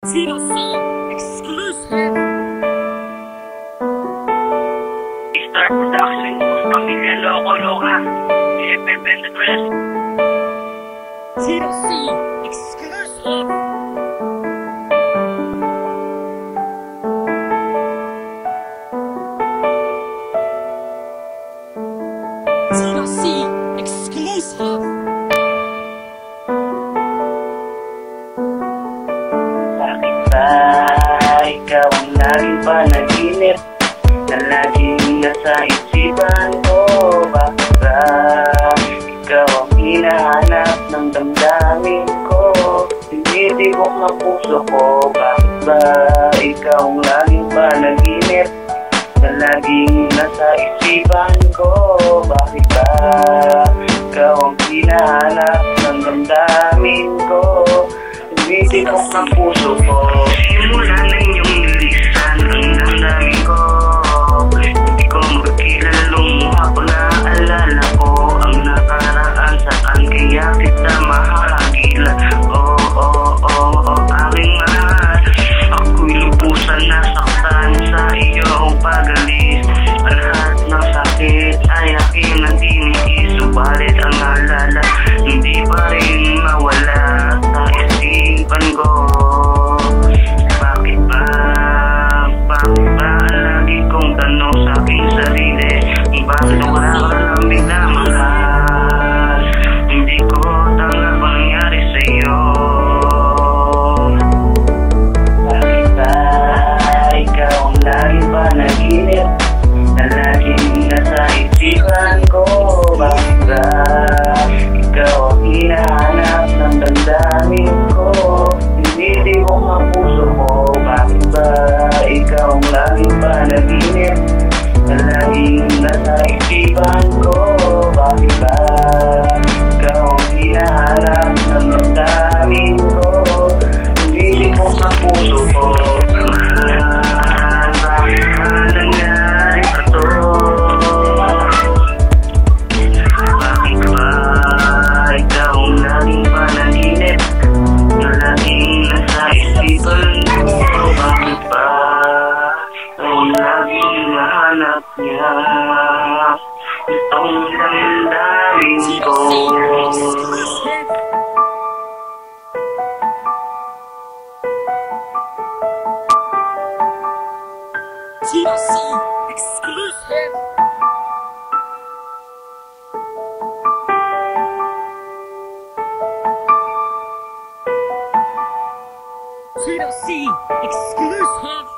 TLC exclusive. Star Production, Pamilya Loko-Loka, FM 23. TLC exclusive. TLC exclusive. Bakit ba ikaw ang laging panaginip na laging nasa isipan ko? Bakit ba ikaw ang hinahanap ng damdamin ko? Tinitibok ng puso ko. Bakit ba ikaw ang laging panaginip na laging nasa isipan ko? Bakit ba ikaw ang hinahanap ng damdamin ko? Tinitibok ng puso ko. Simula na inyong nilisan ang damdamin ko. Hindi ko magkilala lumuha pag naaalala ko ang nakaraan. Saan kaya kita mahagila? Aking mahal. Ako'y lubusan nasaktan sa iyong pag-alis. Ang lahat ng sakit ay aking nandiniis. Subalit ang alala hindi pa rin mawala sa isipan ko. Bakit ba lagi kong tanong sa aking sarili? Bakit wala ka lang minamahal? Hindi ko tanggap ang nangyari sa'yo. Bakit ba ikaw ang laging panaginip na laging nasa isipan ko? Bakit ba ikaw ang hinahanap ng damdamin ko? Tinitibok ang puso ko. Bakit ba ikaw ang laging panaginip na laging nasa isipan ko? Bakit ba ikaw ang hinahanap ng damdamin ko? Tinitibok ang puso ko. Bakit ba nangyari pa to? Bakit ba ikaw ang laging panaginip na laging nasa isipan ko? Bakit ba ang laging nahanap niya itong damdamin ko? TLC exclusive. TLC exclusive.